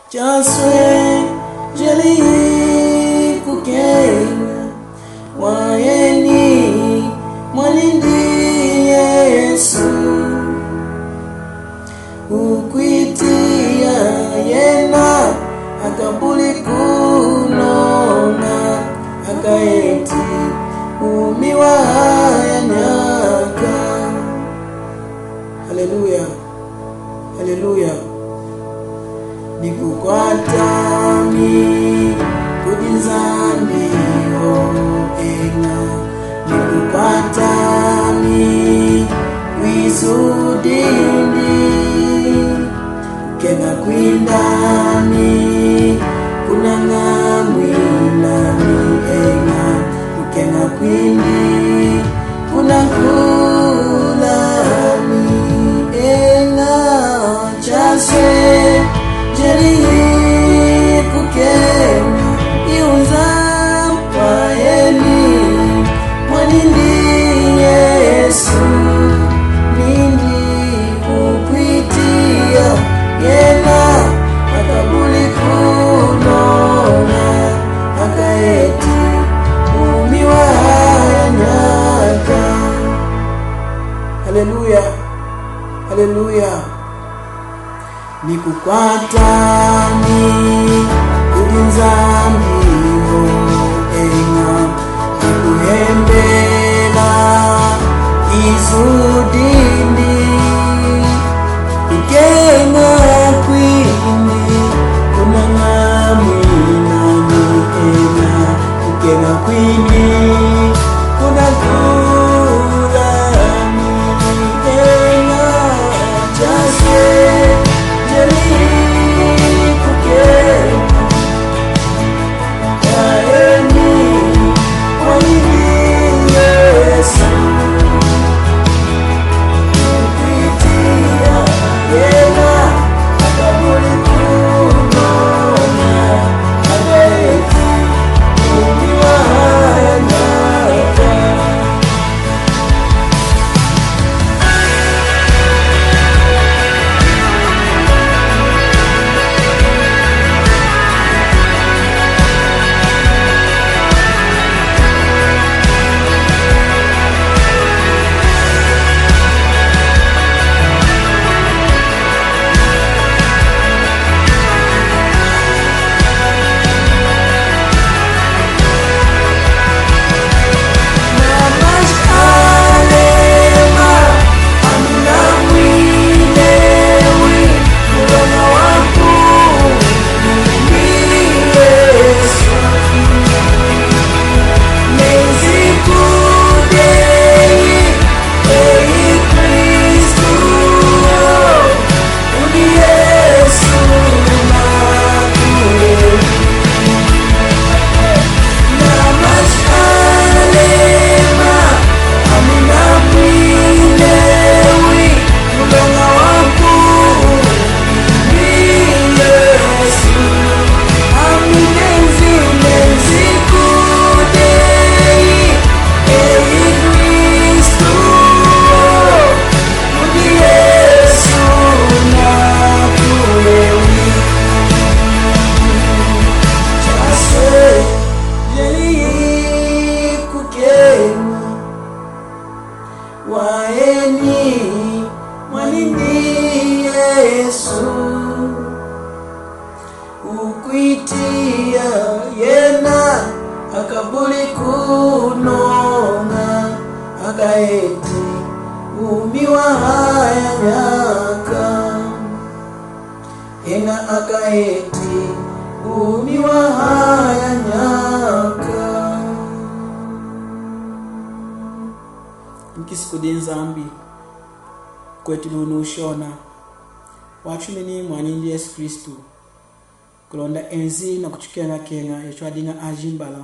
Chaswe jeli kukenya waeni mwanindi Yesu ukwitia yena akabuli kunona akaeti umiwa yanyaka. Haleluya, haleluya. Nikukwatami kudinzani ena nikukwatami wisudini kena kwindami kunangamwinami ena kena kwindi kunakulami ena chase jeli kukenya iunza waeni mwanindi Yesu nindi kukwitia yena akabuli kunona akaeti umiwa yanyaka. Haleluya, haleluya. Nikukwatami kudinzambiho ena nikuhembela izudini kukena kwini kunangamwinani ena kukena kwini kunakulami ena chase waeni mwanindi Yesu ukwitia yena akabuli kunona akaeti umiwa yanyaka ena akaeti umiwa yanyaka. Nkisikudinzambi kwetu nunushona wachumini mwanindi Yesu Kristu kulonda enzi na kuchukia na kenga yachwadinga ajimbala